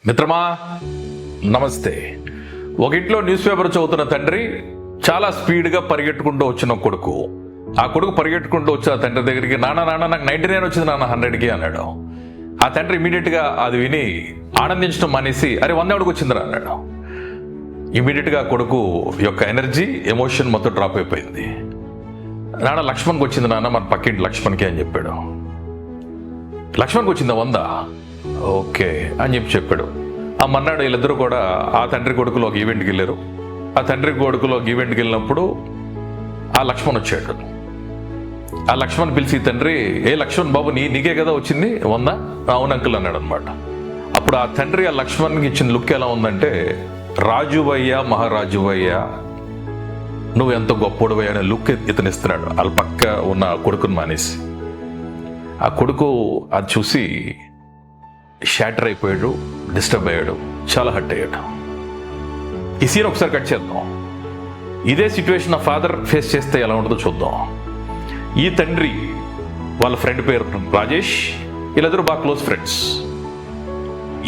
మిత్రమా నమస్తే. ఒక ఇంట్లో న్యూస్ పేపర్ చదువుతున్న తండ్రి చాలా స్పీడ్గా పరిగెట్టుకుంటూ వచ్చిన కొడుకు. ఆ కొడుకు పరిగెట్టుకుంటూ వచ్చిన తండ్రి దగ్గరికి, నాన్న నాకు 99 వచ్చింది నాన్న 100కి అన్నాడు. ఆ తండ్రి ఇమీడియట్గా అది విని ఆనందించడం మానేసి, అరే 100 ఎవడికి వచ్చిందిరా అన్నాడు. ఇమీడియట్గా కొడుకు యొక్క ఎనర్జీ, ఎమోషన్ మొత్తం డ్రాప్ అయిపోయింది. నాన్న లక్ష్మణ్కి వచ్చింది నాన్న, మన పక్కింటి లక్ష్మణ్కి అని చెప్పాడు. లక్ష్మణ్కి వచ్చిందా 100? ఓకే అని చెప్పాడు. ఆ మన్నాడు వీళ్ళిద్దరూ కూడా ఆ తండ్రి కొడుకులో ఒక ఈవెంట్కి వెళ్ళారు. ఆ తండ్రి కొడుకులో ఒక ఈవెంట్కి వెళ్ళినప్పుడు ఆ లక్ష్మణ్ వచ్చాడు. ఆ లక్ష్మణ్ పిలిచి, తండ్రి ఏ లక్ష్మణ్ బాబు నీకే కదా వచ్చింది 100? అవును అంకుల్ అన్నాడు అనమాట. అప్పుడు ఆ తండ్రి ఆ లక్ష్మణ్కి ఇచ్చిన లుక్ ఎలా ఉందంటే, రాజువయ్యా మహారాజువయ్యా నువ్వు ఎంత గొప్పడువయ్యా అనే లుక్ ఇతనిస్తున్నాడు వాళ్ళ పక్క ఉన్న కొడుకుని మానేసి. ఆ కొడుకు అది చూసి షాటర్ అయిపోయాడు, డిస్టర్బ్ అయ్యాడు, చాలా హర్ట్ అయ్యాడు. ఈ సీన్ ఒకసారి కట్ చేద్దాం. ఇదే సిచ్యువేషన్ ఆ ఫాదర్ ఫేస్ చేస్తే ఎలా ఉంటుందో చూద్దాం. ఈ తండ్రి వాళ్ళ ఫ్రెండ్ పేరు రాజేష్, వీళ్ళిద్దరూ బాగా క్లోజ్ ఫ్రెండ్స్.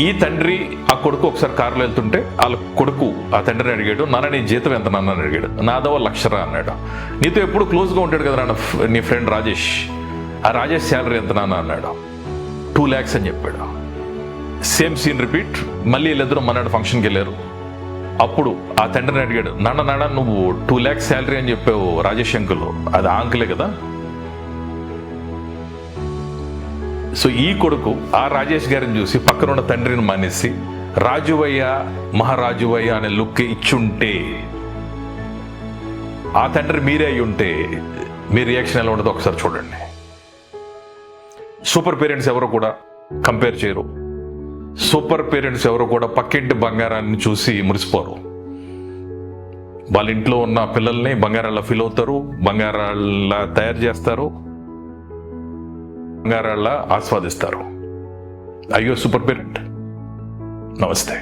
ఈ తండ్రి ఆ కొడుకు ఒకసారి కారులో వెళ్తుంటే వాళ్ళ కొడుకు ఆ తండ్రిని అడిగాడు, నాన్న నీ జీతం ఎంత నాన్న అని అడిగాడు. నాదో 1,00,000 అన్నాడు. నీతో ఎప్పుడు క్లోజ్గా ఉంటాడు కదా నాన్న నీ ఫ్రెండ్ రాజేష్, ఆ రాజేష్ శాలరీ ఎంత నాన్న అన్నాడు. 2 lakhs అని చెప్పాడు. Same scene repeat. మళ్ళీ వీళ్ళిద్దరూ మన్నాడు ఫంక్షన్కి వెళ్ళారు. అప్పుడు ఆ తండ్రిని అడిగాడు, నాన్న నువ్వు 2 lakhs శాలరీ అని చెప్పావు రాజేష్ అంకుల్, అది ఆ అంకులే కదా. సో ఈ కొడుకు ఆ రాజేష్ గారిని చూసి పక్కన ఉన్న తండ్రిని మానేసి రాజువయ్య మహారాజువయ్య అనే లుక్ ఇచ్చుంటే, ఆ తండ్రి మీరే అయి ఉంటే మీ రియాక్షన్ ఎలా ఉండదో ఒకసారి చూడండి. సూపర్ పేరెంట్స్ ఎవరు కూడా కంపేర్ చేయరు. సూపర్ పేరెంట్స్ ఎవరు కూడా పక్కింటి బంగారాన్ని చూసి మురిసిపోరు. వాళ్ళ ఇంట్లో ఉన్న పిల్లల్ని బంగారాల్లో ఫీల్ అవుతారు, బంగారాల్లా తయారు చేస్తారు, బంగారాల్లా ఆస్వాదిస్తారు. అయ్యో సూపర్ పేరెంట్. నమస్తే.